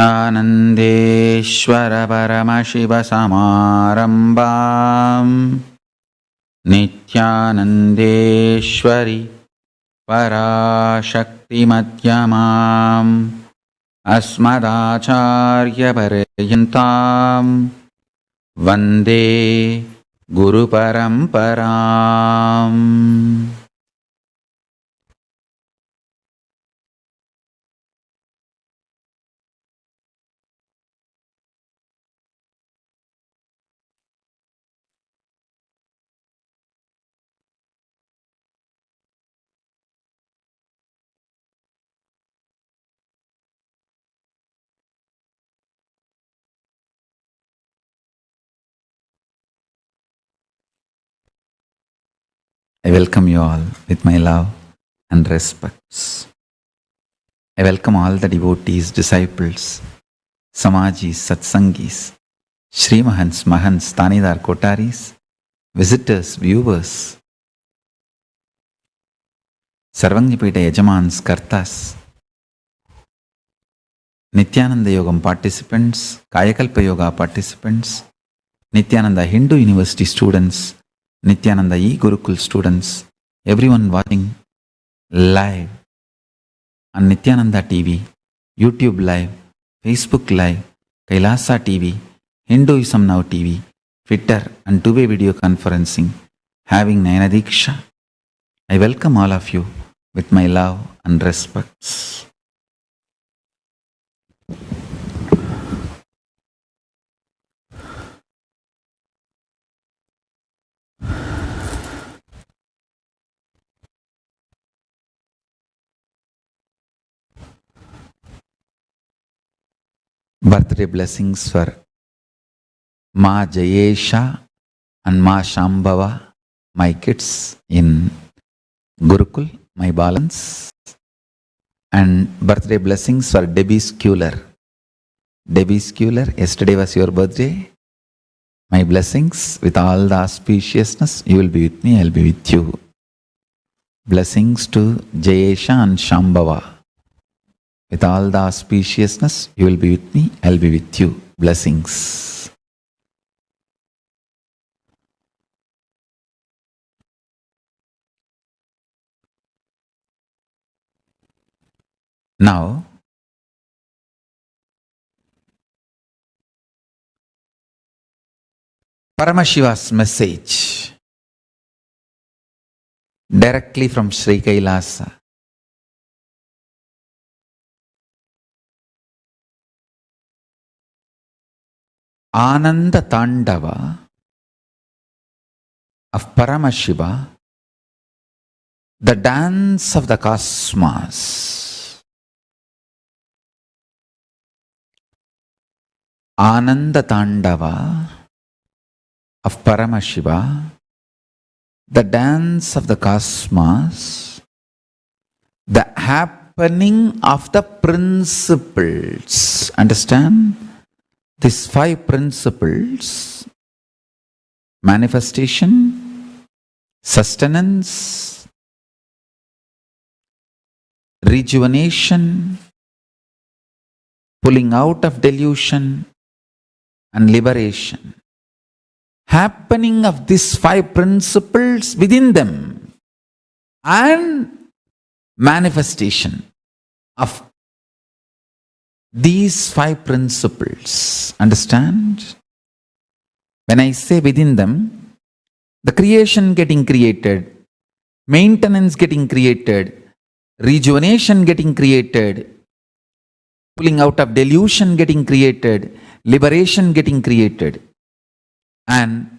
आनन्देश्वर परमशिवसमारम्भाम् नित्यानन्देश्वरि पराशक्तिमध्यमाम् अस्मदाचार्यपर्यन्ताम् वन्दे गुरुपरम्पराम्. I welcome you all with my love and respects. I welcome all the devotees, disciples, Samajis, Satsangis, Shri Mahants, Mahants, Tanidar Kotaris, visitors, viewers, Sarvangnipita Yajamans, Kartas, Nityananda Yogam participants, Kayakalpa Yoga participants, Nityananda Hindu University students, Nityananda E-Gurukul students, everyone watching live on Nityananda TV, YouTube Live, Facebook Live, Kailasa TV, Hinduism Now TV, Twitter and two-way video conferencing, having Nayana Diksha. I welcome all of you with my love and respects. Birthday blessings for Ma Jayesha and Ma Shambhava, my kids in Gurukul, my balance. And birthday blessings for Debbie Schuler. Debbie Schuler, yesterday was your birthday. My blessings with all the auspiciousness. You will be with me, I will be with you. Blessings to Jayesha and Shambhava. With all the auspiciousness, you will be with me, I will be with you. Blessings. Now, Paramashiva's message directly from Sri Kailasa. Ananda Tandava of Paramashiva, the dance of the cosmos. Ananda Tandava of Paramashiva, the dance of the cosmos, the happening of the principles. Understand? These 5 principles: manifestation, sustenance, rejuvenation, pulling out of delusion, and liberation. Happening of these 5 principles within them, and manifestation of these 5 principles. Understand? When I say within them, the creation getting created, maintenance getting created, rejuvenation getting created, pulling out of delusion getting created, liberation getting created, and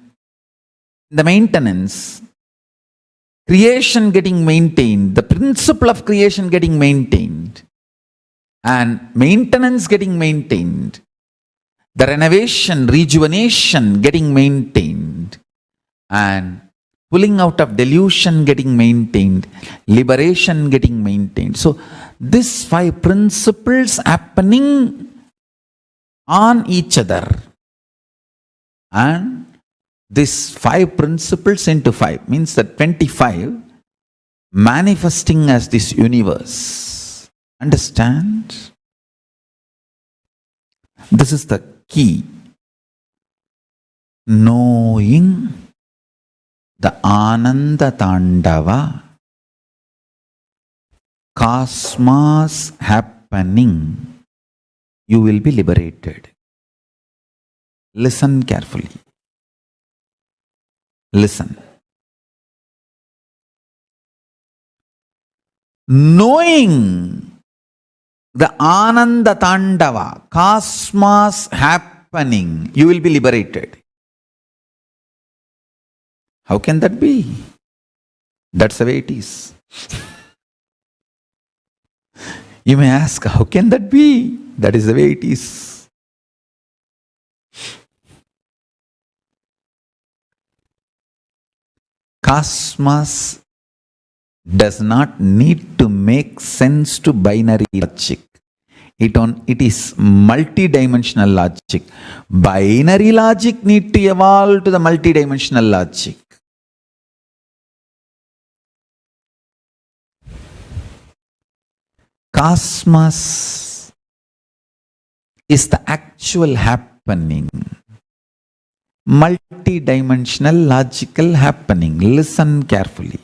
the maintenance, creation getting maintained, the principle of creation getting maintained, and maintenance getting maintained, the renovation, rejuvenation getting maintained, and pulling out of delusion getting maintained, liberation getting maintained. So these 5 principles happening on each other, and these 5 principles into 5 means that 25 manifesting as this universe. Understand? This is the key. Knowing the Ananda Tandava, cosmos happening, you will be liberated. Listen carefully. Listen. Knowing the Ananda Tandava, cosmos happening, you will be liberated. How can that be? That's the way it is. You may ask, how can that be? That is the way it is. Cosmos does not need to make sense to binary logic. It is multidimensional logic. Binary logic need to evolve to the multidimensional logic. Cosmos is the actual happening. Multidimensional logical happening. Listen carefully.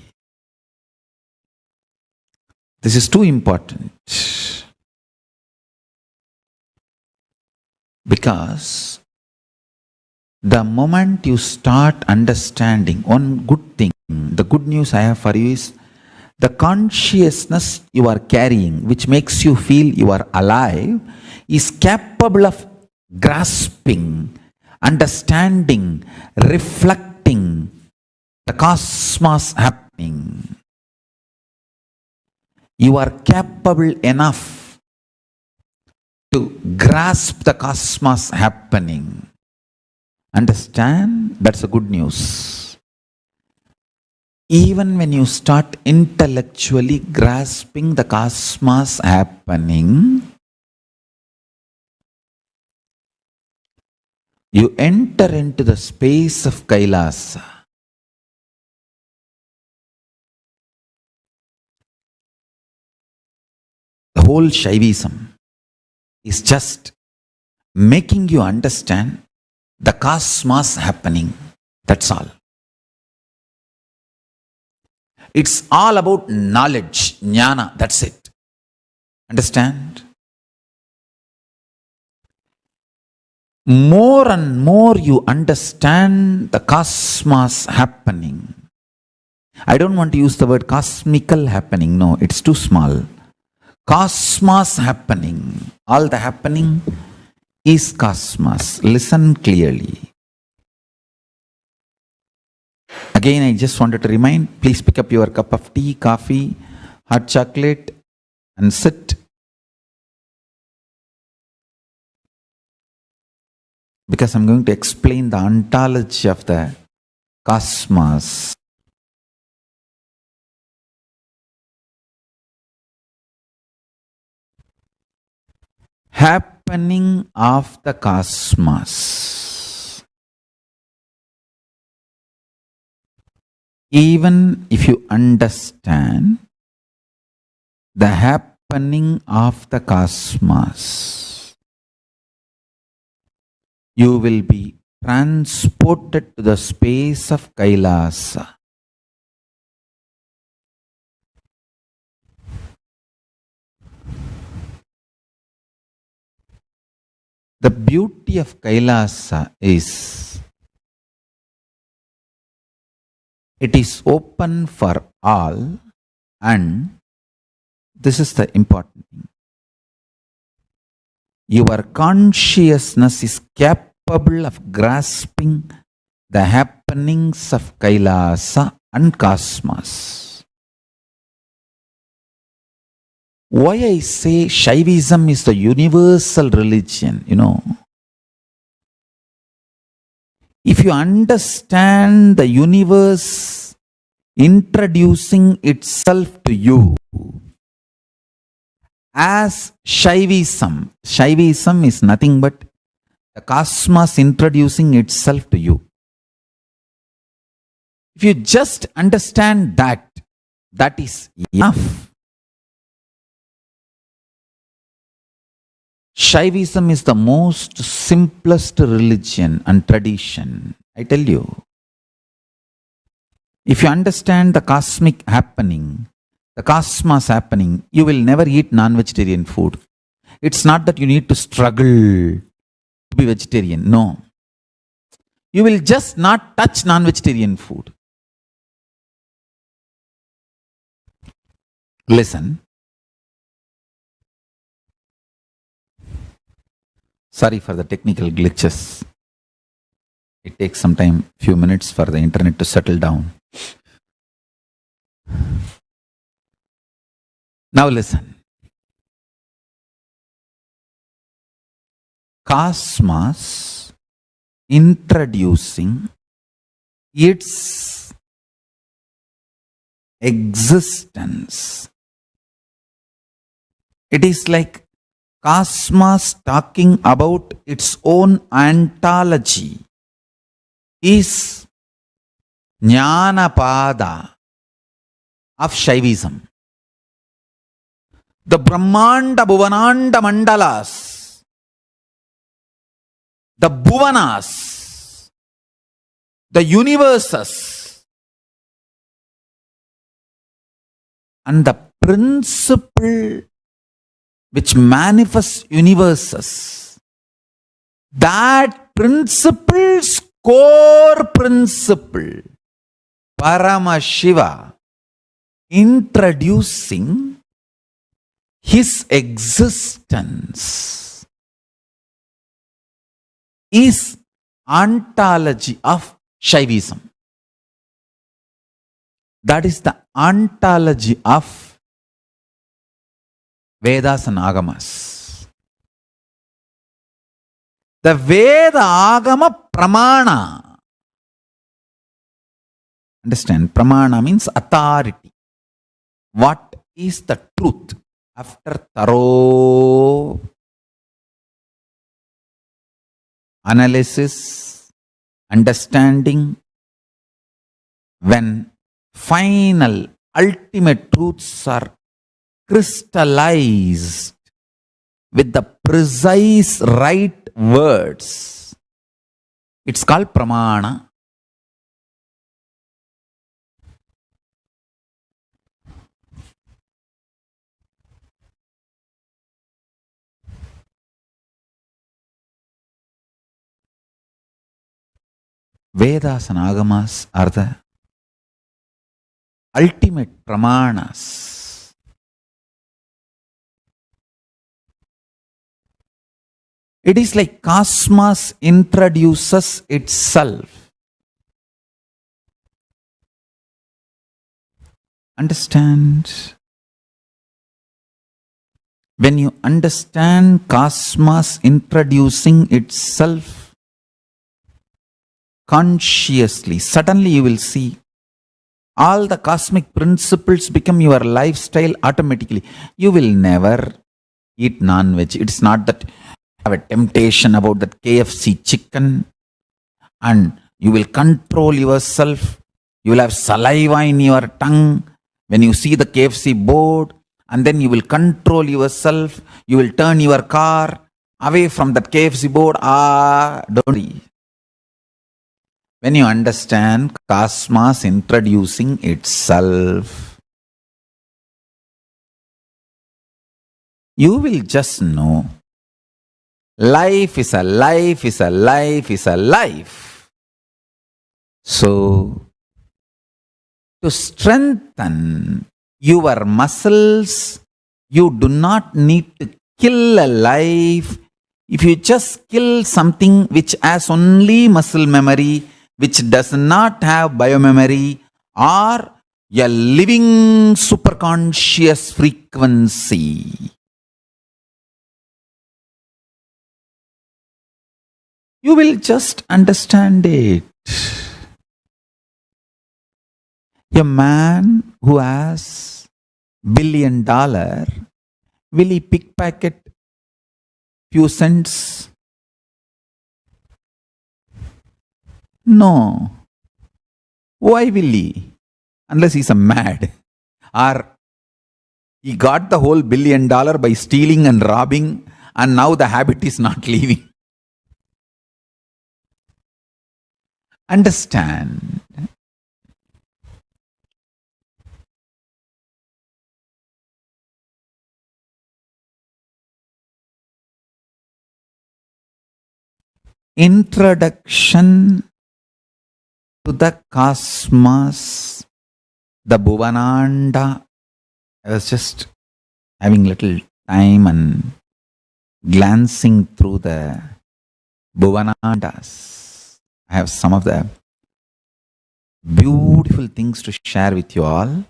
This is too important. Because the moment you start understanding one good thing, the good news I have for you is the consciousness you are carrying, which makes you feel you are alive, is capable of grasping, understanding, reflecting the cosmos happening. You are capable enough to grasp the cosmos happening. Understand? That's the good news. Even when you start intellectually grasping the cosmos happening, you enter into the space of Kailasa. The whole Shaivism is just making you understand the cosmos happening. That's all. It's all about knowledge, jnana, that's it. Understand? More and more you understand the cosmos happening. I don't want to use the word cosmical happening. No, it's too small. Cosmos happening. All the happening is cosmos. Listen clearly. Again, I just wanted to remind, please pick up your cup of tea, coffee, hot chocolate and sit. Because I'm going to explain the ontology of the cosmos. Happening of the cosmos. Even if you understand the happening of the cosmos, you will be transported to the space of Kailasa. The beauty of Kailasa is it is open for all, and this is the important thing. Your consciousness is capable of grasping the happenings of Kailasa and cosmos. Why I say Shaivism is the universal religion, if you understand the universe introducing itself to you as Shaivism, Shaivism is nothing but the cosmos introducing itself to you. If you just understand that, that is enough. Shaivism is the most simplest religion and tradition. I tell you. If you understand the cosmic happening, the cosmos happening, you will never eat non-vegetarian food. It's not that you need to struggle to be vegetarian. No. You will just not touch non-vegetarian food. Listen. Sorry for the technical glitches. It takes some time, few minutes for the internet to settle down. Now listen. Cosmos introducing its existence. It is like cosmos talking about its own ontology is Jnanapada of Shaivism. The Brahmanda Bhuvananda Mandalas, the Bhuvanas, the universes, and the principle which manifests universes, that principle's core principle, Paramashiva, introducing his existence, is ontology of Shaivism. That is the ontology of Vedas and Agamas. The Veda Agama Pramana. Understand? Pramana means authority. What is the truth? After thorough analysis, understanding, when final, ultimate truths are crystallized with the precise right words, it's called Pramana. Vedas and Agamas are the ultimate Pramanas. It is like cosmos introduces itself. Understand? When you understand cosmos introducing itself consciously, suddenly you will see all the cosmic principles become your lifestyle automatically. You will never eat non-veg. It's not that you have a temptation about that KFC chicken and you will control yourself. You will have saliva in your tongue when you see the KFC board, and then you will control yourself. You will turn your car away from that KFC board. Don't worry. When you understand cosmos introducing itself, you will just know life is a life is a life is a life. So, to strengthen your muscles, you do not need to kill a life. If you just kill something which has only muscle memory, which does not have biomemory, or a living superconscious frequency, you will just understand it. A man who has $1 billion, will he pickpocket few cents? No. Why will he? Unless he's a mad. Or he got the whole $1 billion by stealing and robbing, and now the habit is not leaving. Understand. Introduction to the cosmos, the Bhuvananda. I was just having little time and glancing through the Bhuvanandas. I have some of the beautiful things to share with you all.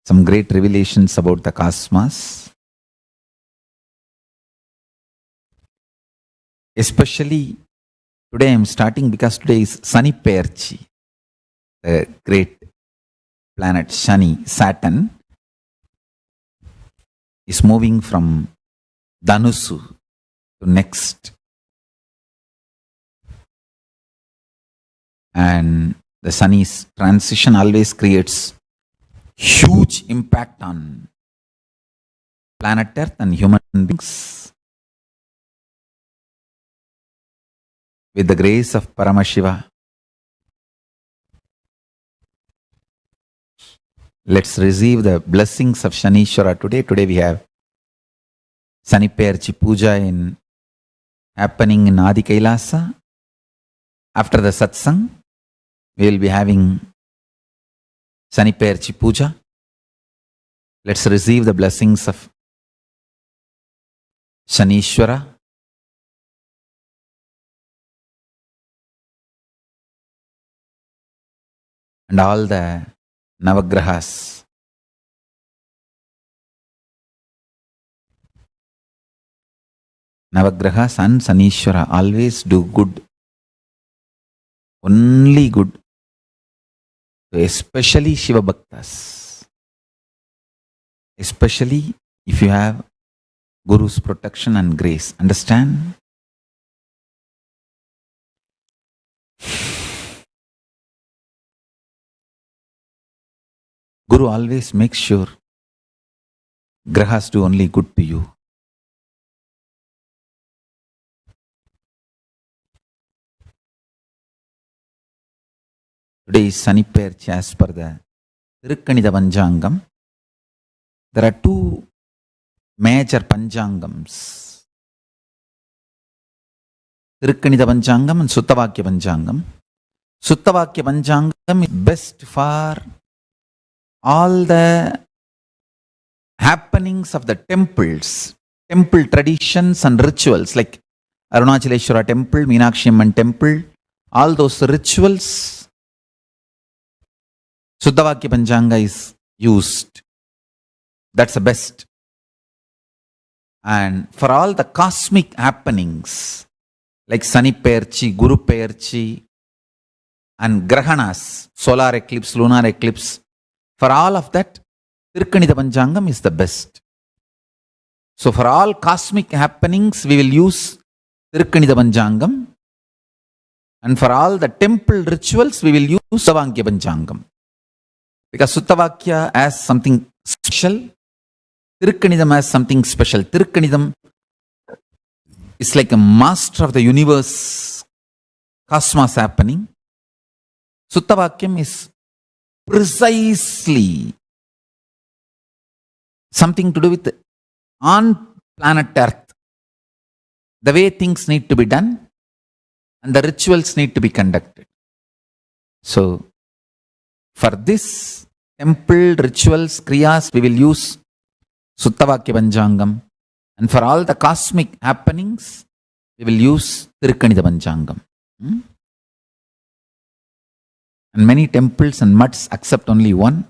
Some great revelations about the cosmos. Especially today I am starting because today is Sani Perchi, the great planet Shani, Saturn, is moving from Dhanusu to next. And the Shani's transition always creates huge impact on planet Earth and human beings. With the grace of Paramashiva, let's receive the blessings of Shanishwara today. Today we have Sani Perchi Puja happening in Adi Kailasa. After the satsang, we will be having Sani Perchi Puja. Let's receive the blessings of Shanishwara. And all the Navagrahas. Navagrahas and Sanishwara always do good. Only good. Especially Shiva Bhaktas. Especially if you have Guru's protection and grace. Understand? Guru always makes sure Grahas do only good to you. Today is Sani Perchi as per the Tirukkanitha Panchangam. There are two major Panchangams. Tirukkanitha Panchangam and Suttavakya Panchangam. Suttavakya Panchangam is best for all the happenings of the temples, temple traditions and rituals like Arunachaleshwara temple, Meenakshi Amman temple, all those rituals, Suddhavakya Panchanga is used. That's the best. And for all the cosmic happenings like Sani Perchi, Guru Perchi and Grahanas, solar eclipse, lunar eclipse, for all of that, Tirukkanitha Panchangam is the best. So for all cosmic happenings, we will use Tirukkanitha Panchangam. And for all the temple rituals, we will use Suttavakya Panchangam. Because Suttavakya has something special, Tirukkanitham has something special. Tirukkanitham is like a master of the universe, cosmos happening. Suttavakyam is precisely something to do with on planet Earth, the way things need to be done and the rituals need to be conducted. So, for this temple rituals, kriyas, we will use Suttavakya Panchangam, and for all the cosmic happenings, we will use Tirukkanitha Panchangam. And many temples and mutts accept only one.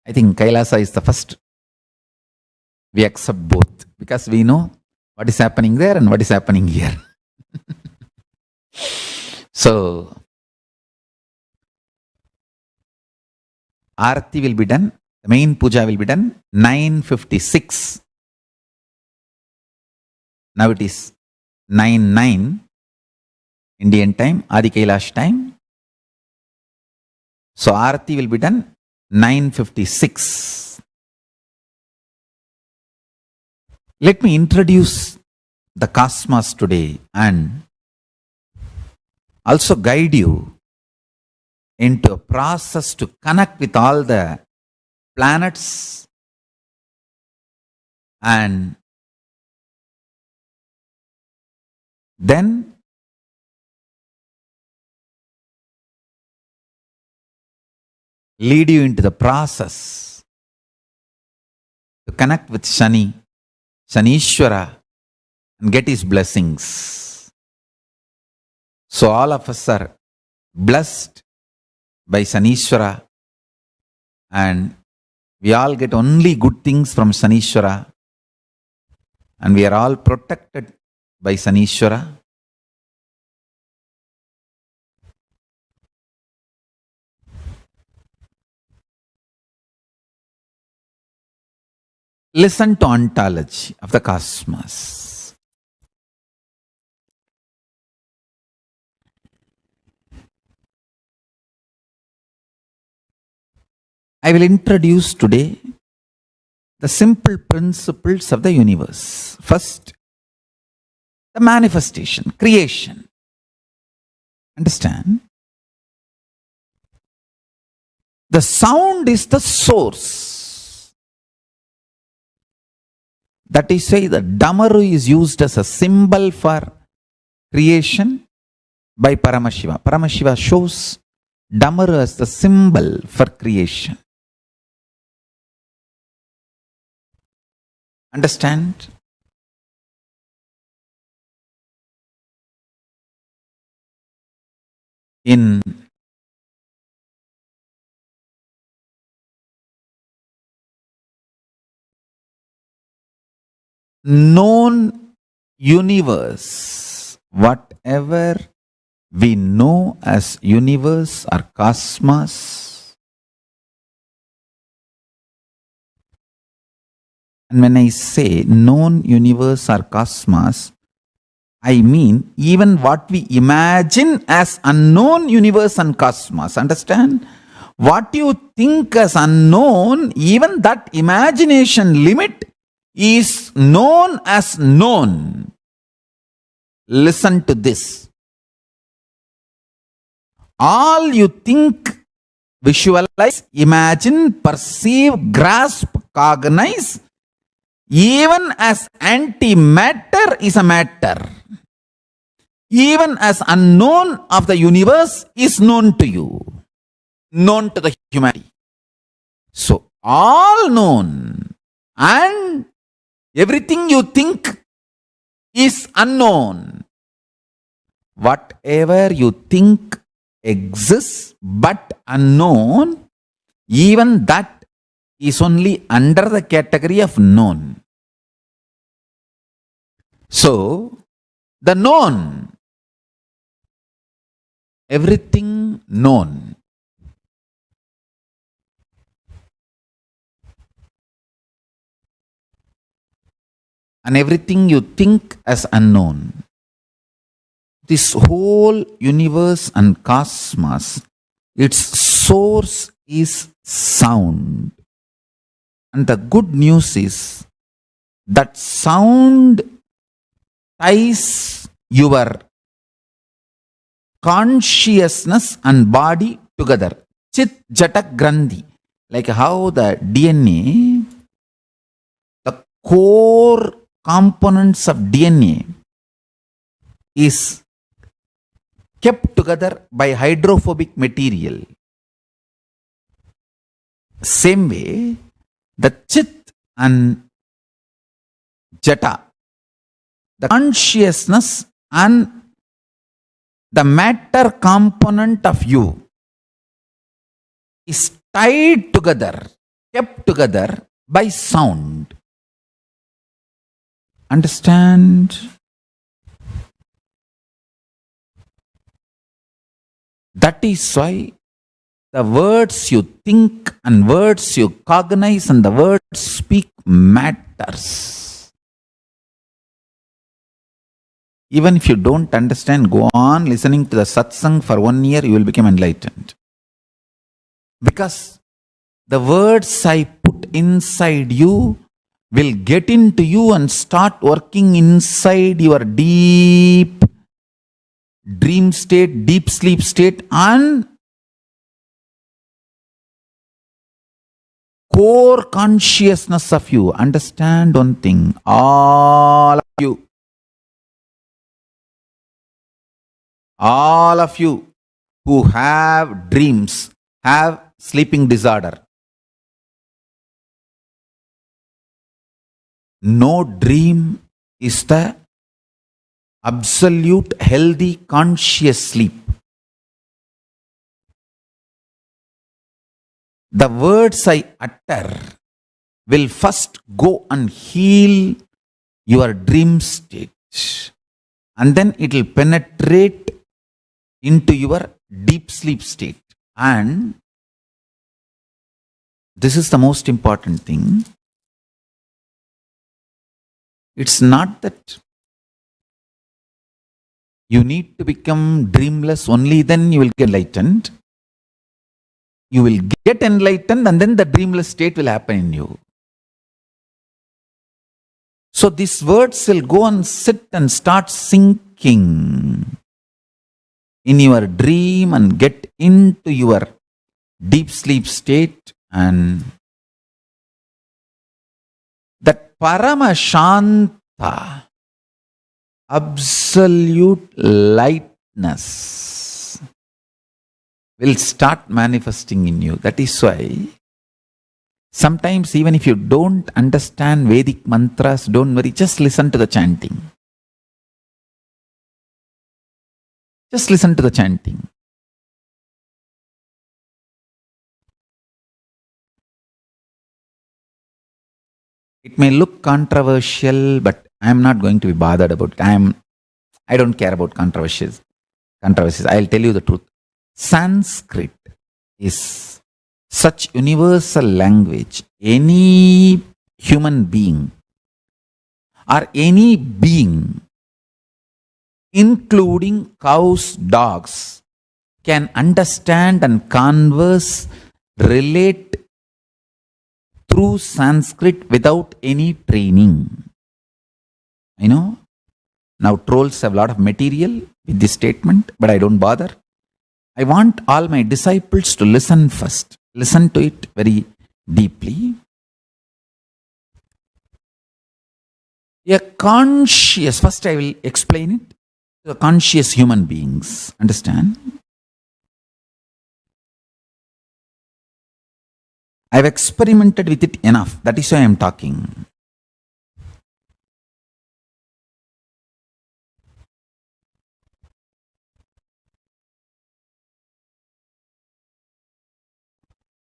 I think Kailasa is the first. We accept both because we know what is happening there and what is happening here. So, Aarti will be done. The main puja will be done 9:56. Now it is 9:09 Indian time, Adi Kailash time. So Aarti will be done 9:56. Let me introduce the cosmos today and also guide you into a process to connect with all the planets and then lead you into the process to connect with Shanishwara, and get his blessings. So all of us are blessed by Shanishwara, and we all get only good things from Shanishwara, and we are all protected by Shanishwara. Listen to ontology of the cosmos. I will introduce today the simple principles of the universe. First, the manifestation, creation. Understand? The sound is the source. That is why the Damaru is used as a symbol for creation by Paramashiva. Paramashiva shows Damaru as the symbol for creation. Understand? In known universe, whatever we know as universe or cosmos, and when I say known universe or cosmos, I mean even what we imagine as unknown universe and cosmos. Understand? What you think as unknown, even that imagination limit is known as known. Listen to this. All you think, visualize, imagine, perceive, grasp, cognize, even as antimatter is a matter. Even as unknown of the universe is known to you, known to the humanity. So all known and everything you think is unknown. Whatever you think exists but unknown, even that is only under the category of known. So, the known, everything known. And everything you think as unknown. This whole universe and cosmos, its source is sound. And the good news is that sound ties your consciousness and body together. Chit Jata Grandhi. Like how the DNA, the core components of DNA is kept together by hydrophobic material. Same way, the Chit and Jata, the consciousness and the matter component of you is tied together, kept together by sound. Understand? That is why the words you think and words you cognize and the words speak matters. Even if you don't understand, go on listening to the satsang for 1 year, you will become enlightened. Because the words I put inside you will get into you and start working inside your deep dream state, deep sleep state, and core consciousness of you. Understand one thing, all of you who have dreams, have sleeping disorder. No dream is the absolute healthy conscious sleep. The words I utter will first go and heal your dream state, and then it will penetrate into your deep sleep state. And this is the most important thing. It's not that you need to become dreamless, only then you will get enlightened. You will get enlightened and then the dreamless state will happen in you. So these words will go and sit and start sinking in your dream and get into your deep sleep state, and that Paramashanta, absolute lightness, will start manifesting in you. That is why sometimes even if you don't understand Vedic mantras, don't worry, just listen to the chanting. Just listen to the chanting. It may look controversial, but I am not going to be bothered about it. I don't care about controversies. I'll tell you the truth. Sanskrit is such universal language. Any human being or any being, including cows, dogs, can understand and converse, relate through Sanskrit without any training. I know now trolls have a lot of material with this statement, but I don't bother. I want all my disciples to listen first. Listen to it very deeply. A conscious, first I will explain it to the conscious human beings. Understand? I've experimented with it enough. That is why I am talking.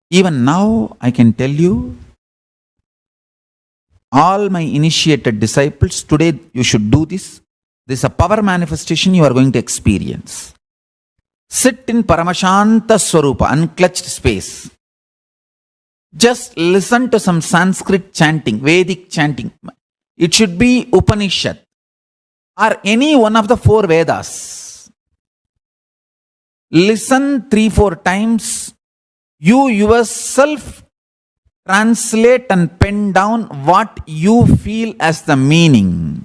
Even now, I can tell you, all my initiated disciples, today you should do this. This is a power manifestation you are going to experience. Sit in Paramashanta Swarupa, unclutched space. Just listen to some Sanskrit chanting, Vedic chanting. It should be Upanishad or any one of the 4 Vedas. Listen 3-4 times. You yourself translate and pen down what you feel as the meaning.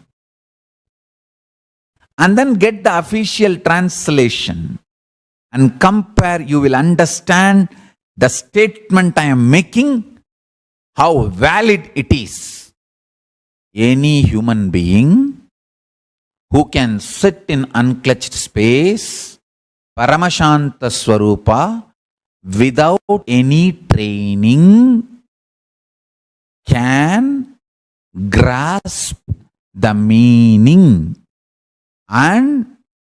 And then get the official translation and compare. You will understand the statement I am making, how valid it is. Any human being who can sit in unclutched space, Paramashanta Swarupa, without any training, can grasp the meaning and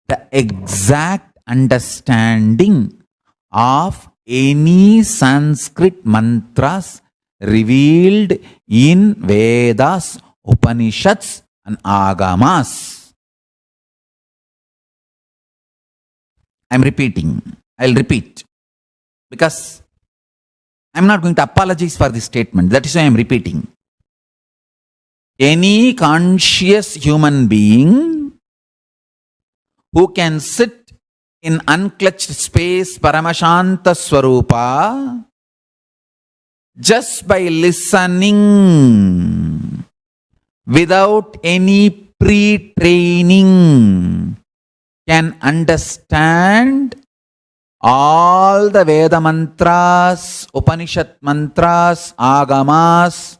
the exact understanding of any Sanskrit mantras revealed in Vedas, Upanishads and Agamas. I'm repeating. I'll repeat. Because I'm not going to apologize for this statement. That is why I'm repeating. Any conscious human being who can sit in unclutched space, Paramashanta Swarupa, just by listening without any pre-training can understand all the Veda mantras, Upanishad mantras, Agamas,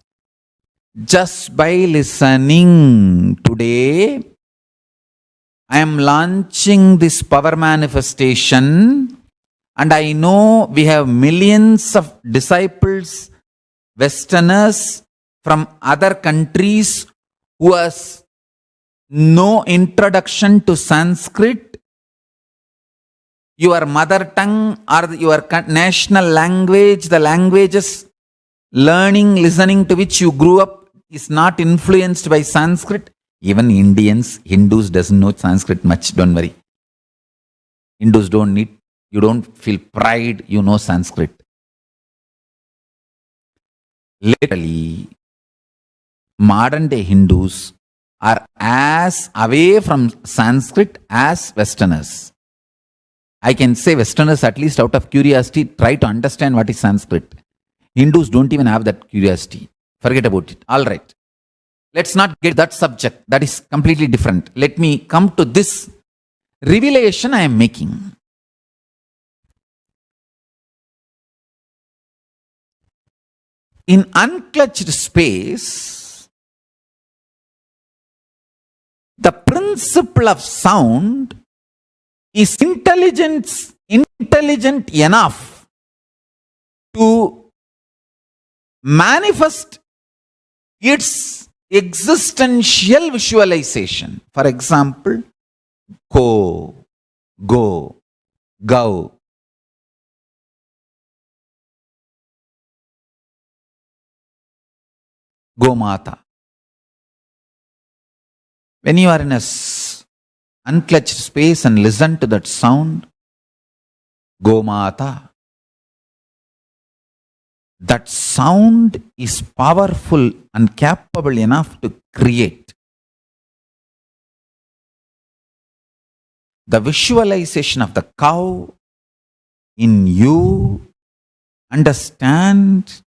just by listening. Today, I am launching this power manifestation, and I know we have millions of disciples, Westerners from other countries who has no introduction to Sanskrit, your mother tongue or your national language, the languages learning, listening to which you grew up is not influenced by Sanskrit. Even Indians, Hindus doesn't know Sanskrit much, don't worry. Hindus don't need, you don't feel pride, you know Sanskrit. Literally, modern day Hindus are as away from Sanskrit as Westerners. I can say Westerners, at least out of curiosity, try to understand what is Sanskrit. Hindus don't even have that curiosity. Forget about it. All right. Let's not get that subject. That is completely different. Let me come to this revelation I am making. In unclutched space, the principle of sound is intelligent enough to manifest its existential visualization. For example, go, go, go. Gomata. When you are in a unclutched space and listen to that sound, Gomata, that sound is powerful and capable enough to create. The visualization of the cow in you, understand,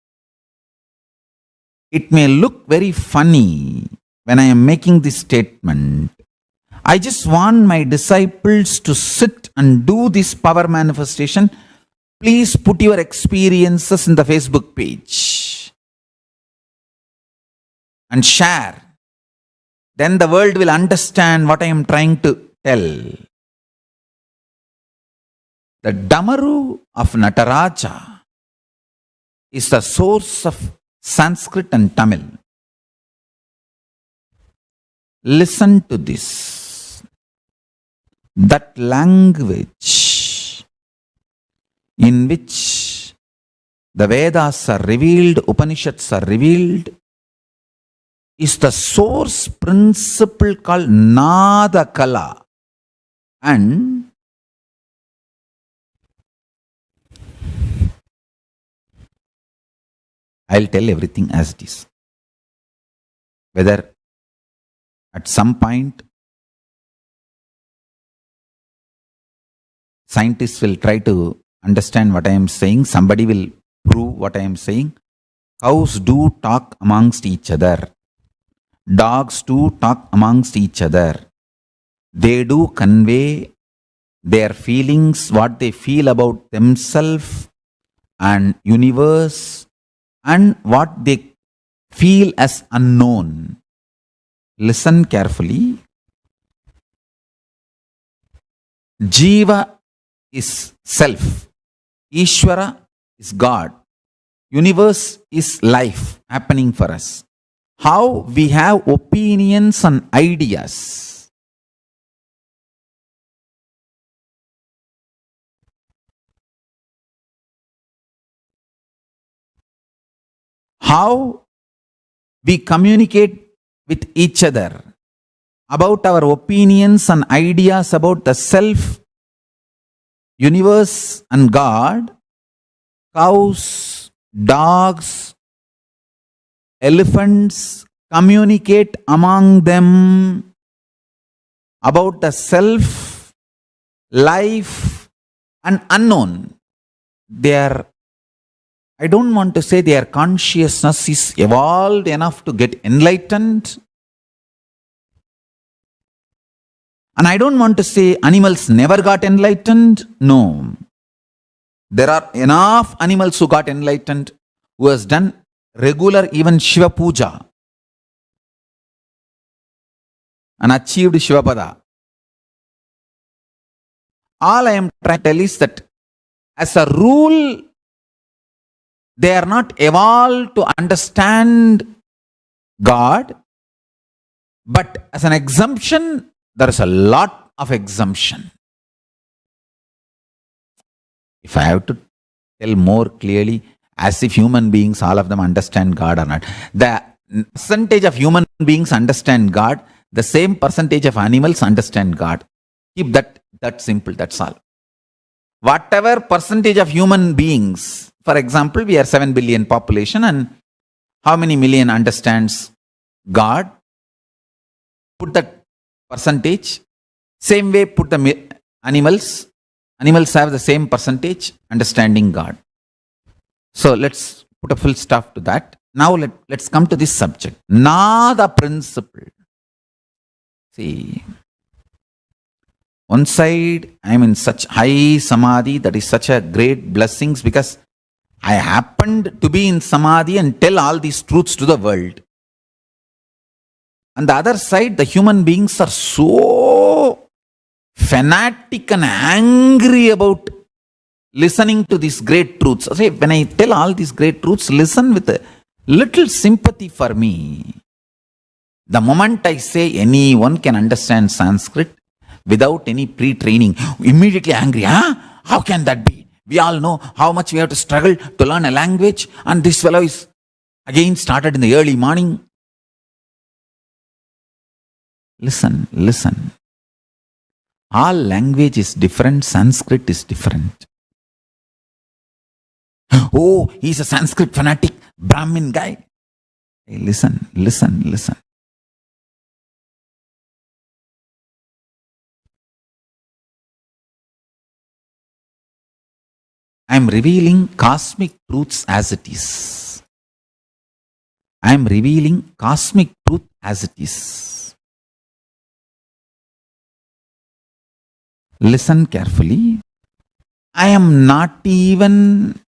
it may look very funny when I am making this statement. I just want my disciples to sit and do this power manifestation. Please put your experiences in the Facebook page and share. Then the world will understand what I am trying to tell. The Damaru of Nataraja is the source of Sanskrit and Tamil. Listen to this. That language in which the Vedas are revealed, Upanishads are revealed, is the source principle called Nada Kala. And I'll tell everything as it is. Whether at some point scientists will try to understand what I am saying, somebody will prove what I am saying. Cows do talk amongst each other. Dogs do talk amongst each other. They do convey their feelings, what they feel about themselves and universe, and what they feel as unknown. Listen carefully. Jiva is self. Ishvara is God. Universe is life happening for us. How we have opinions and ideas. How we communicate with each other about our opinions and ideas about the self, universe and God. Cows, dogs, elephants communicate among them about the self, life and unknown. I don't want to say their consciousness is evolved enough to get enlightened, And I don't want to say animals never got enlightened. No. There are enough animals who got enlightened, who has done regular even Shiva Puja and achieved Shivapada. All I am trying to tell is that as a rule, they are not evolved to understand God, but as an exemption, there is a lot of exemption. If I have to tell more clearly, as if human beings, all of them understand God or not. The percentage of human beings understand God, the same percentage of animals understand God. Keep that simple, that's all. Whatever percentage of human beings, for example, we are 7 billion population, and how many million understands God? Put that percentage. Same way, put the animals. Animals have the same percentage understanding God. So let's put a full stop to that. Now let's come to this subject. Nada principle. See, one side I am in such high samadhi, that is such a great blessings, because I happened to be in samadhi and tell all these truths to the world. On the other side, the human beings are so fanatic and angry about listening to these great truths. See, when I tell all these great truths, listen with a little sympathy for me. The moment I say anyone can understand Sanskrit without any pre-training, immediately angry. How can that be? We all know how much we have to struggle to learn a language, and this fellow is again started in the early morning. Listen. All language is different, Sanskrit is different. Oh, he's a Sanskrit fanatic, Brahmin guy. Hey, listen. I am revealing cosmic truths as it is. I am revealing cosmic truth as it is. Listen carefully. I am not even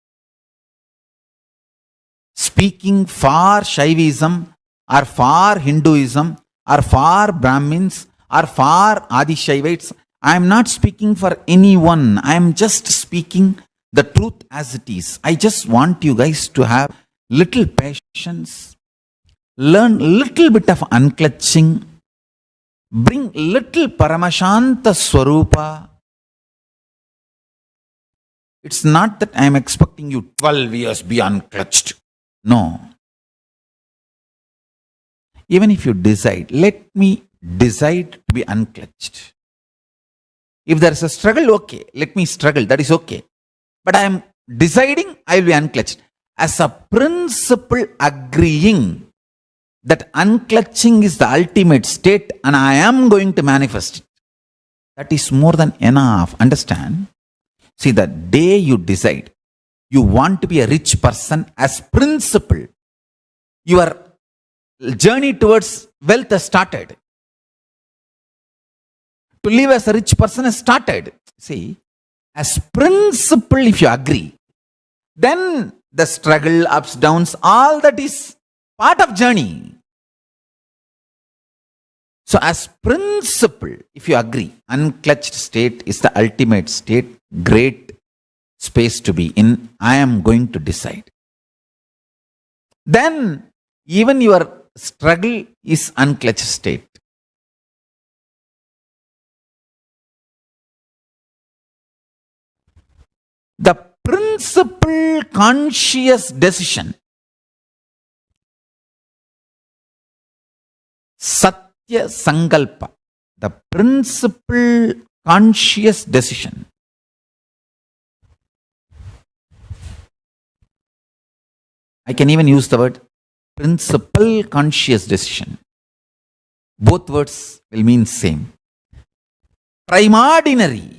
speaking for Shaivism or for Hinduism or for Brahmins or for Adi Shaivites. I am not speaking for anyone. I am just speaking the truth as it is. I just want you guys to have little patience, learn little bit of unclutching, bring little Paramashanta Swarupa. It's not that I am expecting you 12 years be unclutched. No. Even if you decide, let me decide to be unclutched. If there is a struggle, okay, let me struggle, that is okay. But I am deciding I will be unclutched. As a principle, agreeing that unclutching is the ultimate state and I am going to manifest it. That is more than enough. Understand? See, the day you decide you want to be a rich person as principle, your journey towards wealth has started. To live as a rich person has started. See, as principle, if you agree, then the struggle, ups, downs, all that is part of journey. So as principle, if you agree, unclutched state is the ultimate state, great space to be in, I am going to decide. Then even your struggle is unclutched state. The principle conscious decision, Satya Sankalpa, the principle conscious decision. I can even use the word principle conscious decision. Both words will mean same. Primordinary.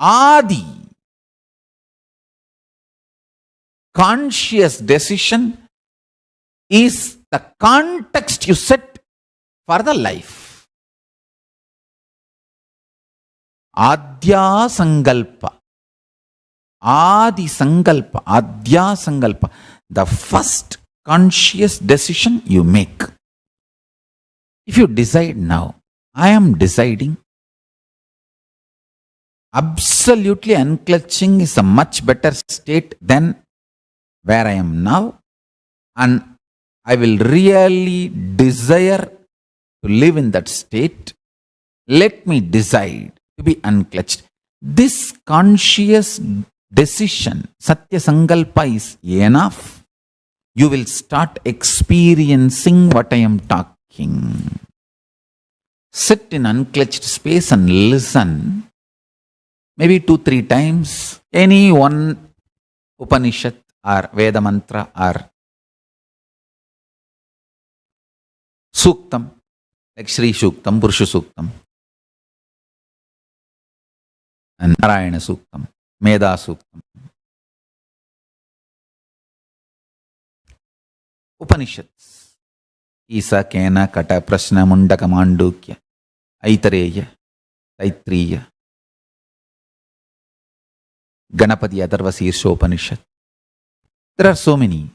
Adi. Conscious decision is the context you set for the life. Adya Sankalpa. Adi Sankalpa. Adya Sankalpa. The first conscious decision you make. If you decide now, I am deciding, absolutely unclutching is a much better state than where I am now, and I will really desire to live in that state. Let me decide to be unclutched. This conscious decision, Satya Sankalpa, is enough. You will start experiencing what I am talking. Sit in unclutched space and listen. Maybe 2-3 times. Any one Upanishad or Veda mantra or Suktam, like Sri Suktam, Purusha Suktam, and Narayana Suktam, Meda Suktam. Upanishads. Isa, Kena, Kata, Prashna, Mundaka, Mandukya, Aitareya, Taitriya, Ganapati, Atharva, Sirsha Upanishad. There are so many.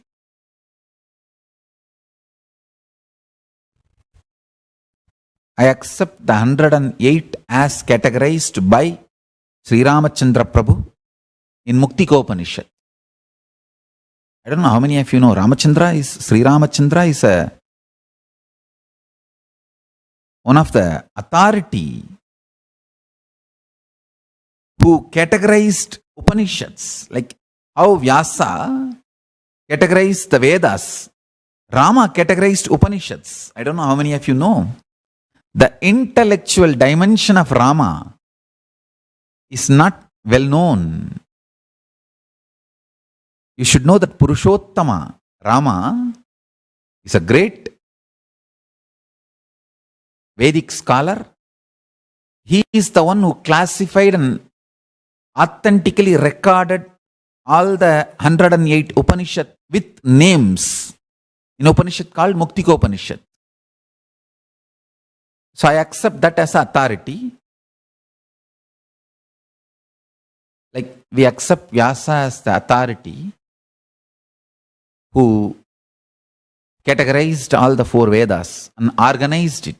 I accept the 108 as categorized by Sri Ramachandra Prabhu in Muktika Upanishad. I don't know how many of you know Sri Ramachandra is one of the authority who categorized Upanishads, like how Vyasa categorized the Vedas. Rama categorized Upanishads. I don't know how many of you know. The intellectual dimension of Rama is not well known. You should know that Purushottama, Rama, is a great Vedic scholar. He is the one who classified and authentically recorded all the 108 Upanishad with names in Upanishad called Muktika Upanishad. So I accept that as authority. Like we accept Vyasa as the authority who categorized all the 4 Vedas and organized it.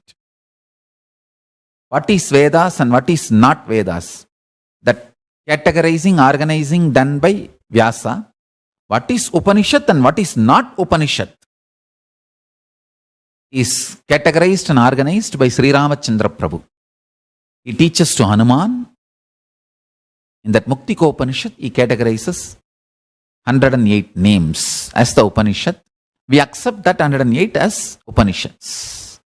What is Vedas and what is not Vedas? That categorizing, organizing done by Vyasa. What is Upanishad and what is not Upanishad is categorized and organized by Sri Ramachandra Prabhu. He teaches to Hanuman. In that Muktika Upanishad, he categorizes 108 names as the Upanishad. We accept that 108 as Upanishads.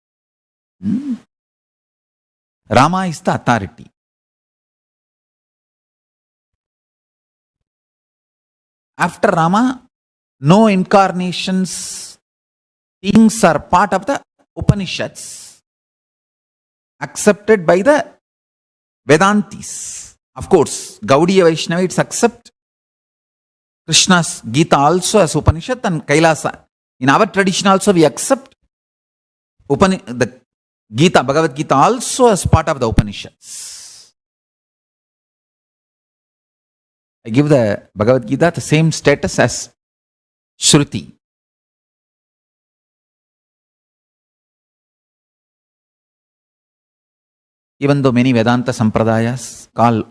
Rama is the authority. After Rama, no incarnations, things are part of the Upanishads accepted by the Vedantis. Of course, Gaudiya Vaishnavites accept Krishna's Gita also as Upanishad and Kailasa. In our tradition also we accept the Gita, Bhagavad Gita also as part of the Upanishads. I give the Bhagavad Gita the same status as Shruti. Even though many Vedanta Sampradayas call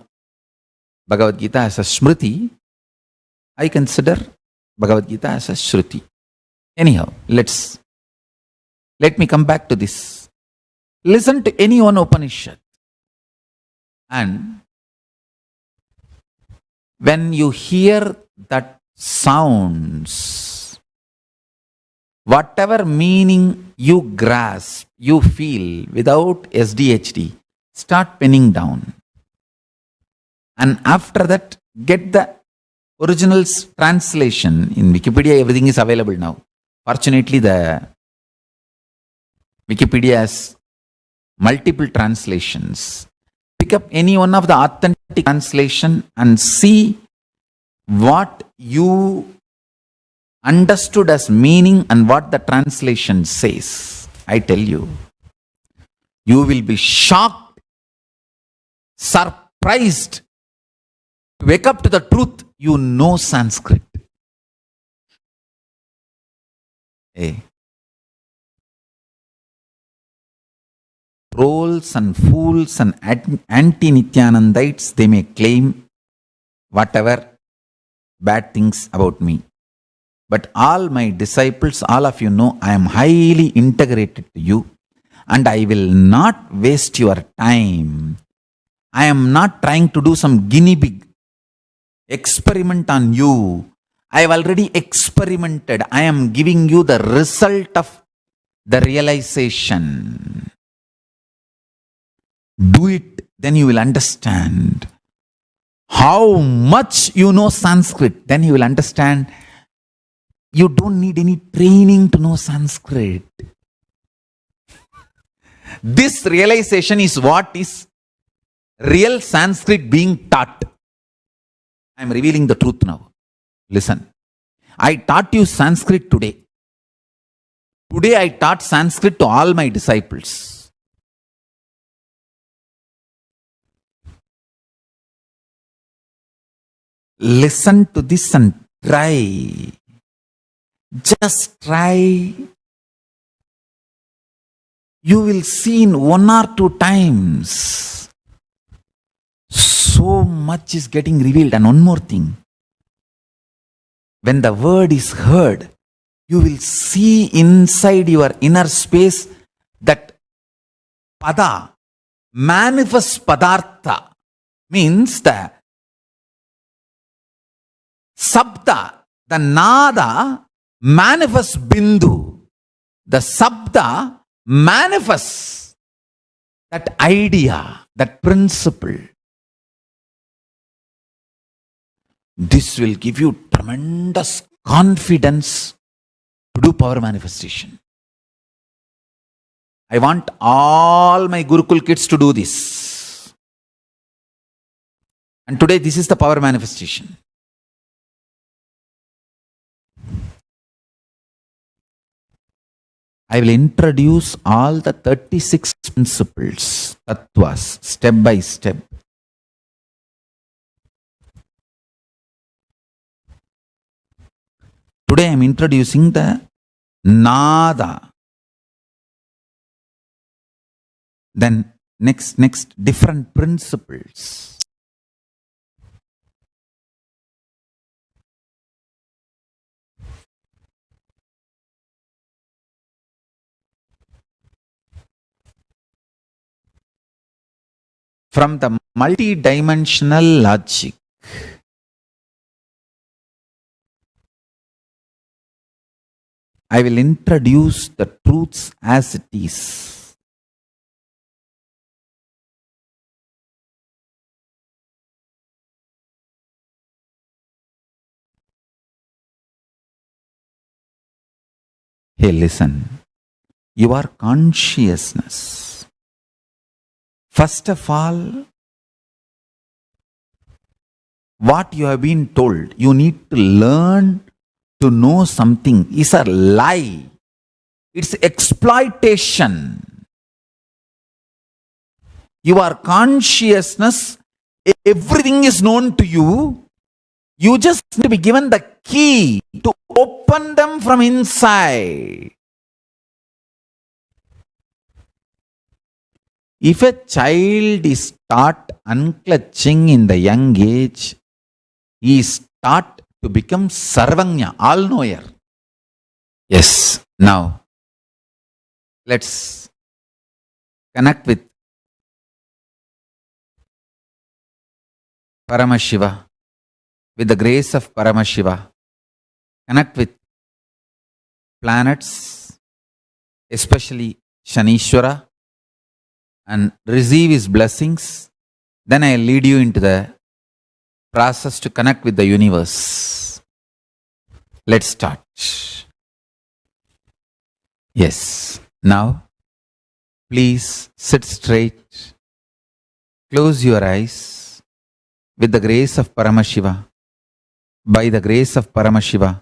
Bhagavad Gita as a Smriti, I consider Bhagavad Gita as a Shruti. Anyhow, let me come back to this. Listen to any one Upanishad, and when you hear that sounds, whatever meaning you grasp, you feel without SDHD, start penning down. And after that, get the original translation. In Wikipedia, everything is available now. Fortunately, the Wikipedia has multiple translations. Pick up any one of the authentic translation and see what you understood as meaning and what the translation says, I tell you, you will be shocked, surprised, wake up to the truth, you know Sanskrit. Hey. Trolls and fools and anti-Nityanandites, they may claim whatever bad things about me. But all my disciples, all of you know, I am highly integrated to you and I will not waste your time. I am not trying to do some guinea pig experiment on you. I have already experimented. I am giving you the result of the realization. Do it, then you will understand how much you know Sanskrit. Then you will understand you don't need any training to know Sanskrit. This realization is what is real Sanskrit being taught. I am revealing the truth now. Listen, I taught you Sanskrit today. Today I taught Sanskrit to all my disciples. Listen to this and try. Just try. You will see in 1 or 2 times. So much is getting revealed. And one more thing. When the word is heard, you will see inside your inner space that pada, manifest padartha, means the sabda, the nada manifests bindu. The sabda manifests that idea, that principle. This will give you tremendous confidence to do power manifestation. I want all my Gurukul kids to do this. And today this is the power manifestation. I will introduce all the 36 principles, tattvas, step by step. Today I am introducing the nada. Then next different principles. From the multi-dimensional logic, I will introduce the truths as it is. Hey, listen. Your consciousness. First of all, what you have been told, you need to learn to know something is a lie. It's exploitation. Your consciousness, everything is known to you. You just need to be given the key to open them from inside. If a child is taught unclutching in the young age, he is taught to become Sarvagnya, all-knower. Yes, now let's connect with Paramashiva, with the grace of Paramashiva. Connect with planets, especially Shanishwara, and receive his blessings. Then I lead you into the process to connect with the universe. Let's start. Yes. Now, please sit straight. Close your eyes. With the grace of Paramashiva, by the grace of Paramashiva,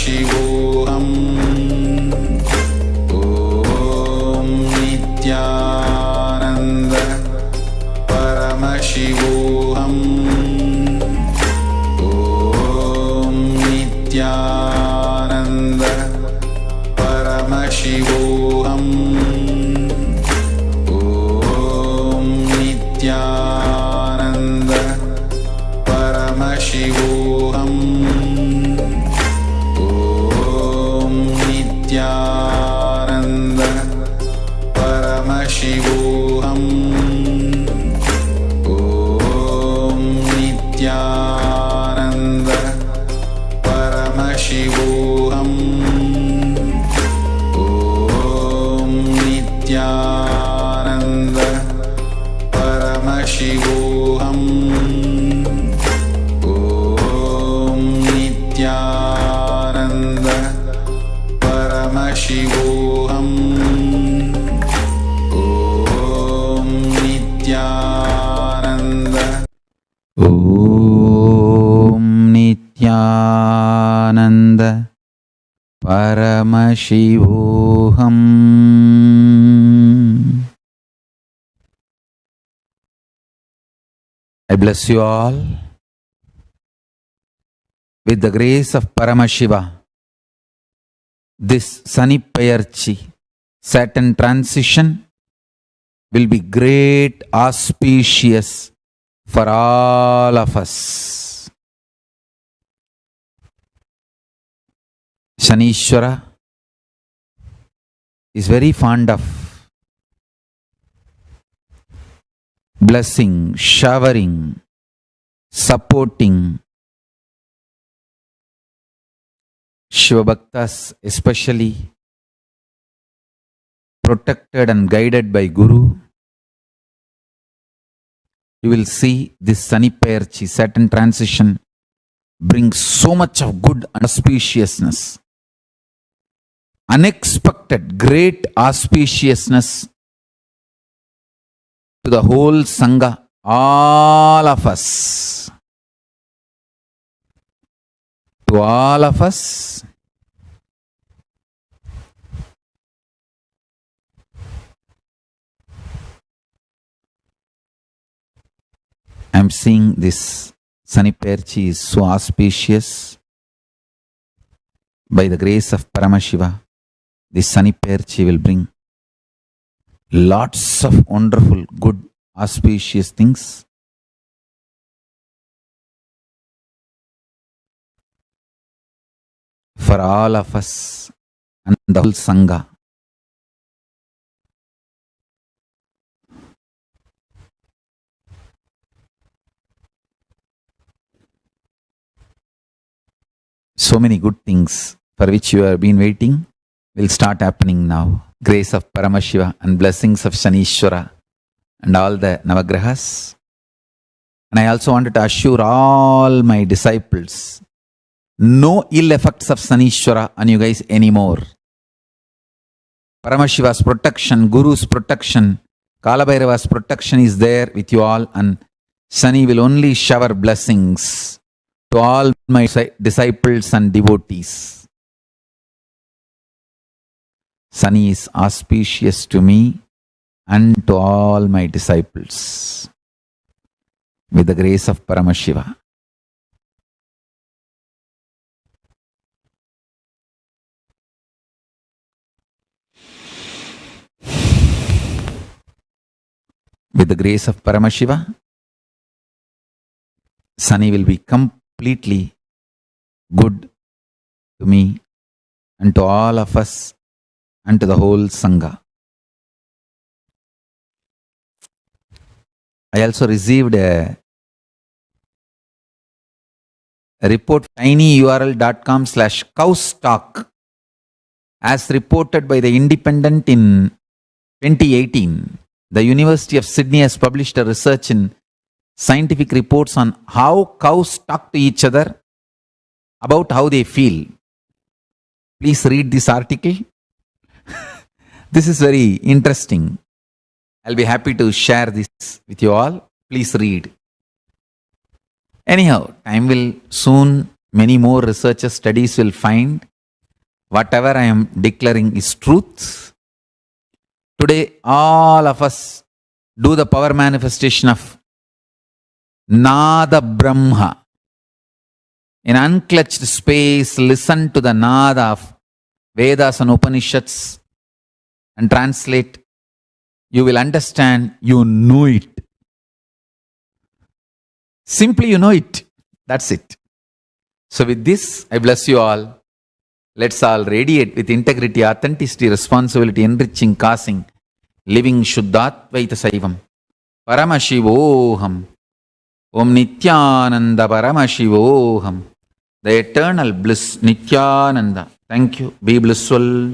Shivoham. Om Nityananda Paramashivoham. Om Nityananda Paramashivoham. Om Nityananda Paramashivoham. Om Nityananda Paramashivoham. Om Nityananda Paramashivoham. Om Nityananda Paramashivoham. Om Nityananda Paramashivoham. Om Nityananda. Om Nityananda Paramashivoham. I bless you all with the grace of Paramashiva. This Sani Payarchi, Saturn transition, will be great auspicious for all of us. Shanishwara is very fond of blessing, showering, supporting Shiva Bhaktas, especially protected and guided by Guru. You will see this Sani Payarchi, Saturn transition, brings so much of good and auspiciousness. Unexpected, great auspiciousness to the whole Sangha, all of us. To all of us. I am seeing this Sani Payarchi is so auspicious. By the grace of Paramashiva, this Sani Payarchi will bring lots of wonderful, good, auspicious things. For all of us and the whole Sangha. So many good things for which you have been waiting will start happening now. Grace of Paramashiva and blessings of Shanishwara and all the Navagrahas. And I also wanted to assure all my disciples, no ill effects of Shanishwara on you guys anymore. Paramashiva's protection, Guru's protection, Kalabhairava's protection is there with you all, and Shani will only shower blessings to all my disciples and devotees. Shani is auspicious to me and to all my disciples. With the grace of Paramashiva. With the grace of Paramashiva, Shani will be completely good to me and to all of us and to the whole Sangha. I also received a report, tinyurl.com/cowstock, as reported by the Independent in 2018. The University of Sydney has published a research in scientific reports on how cows talk to each other about how they feel. Please read this article. This is very interesting. I'll be happy to share this with you all. Please read. Anyhow, time will soon, many more researchers, studies will find whatever I am declaring is truth. Today, all of us do the power manifestation of Nada Brahma. In unclutched space, listen to the Nada of Vedas and Upanishads and translate. You will understand, you know it. Simply you know it. That's it. So with this, I bless you all. Let's all radiate with integrity, authenticity, responsibility, enriching, causing, living Shuddhatvaita Saivam. Paramashivoham. Om Nityananda Paramashivoham. The eternal bliss, Nityananda. Thank you. Be blissful.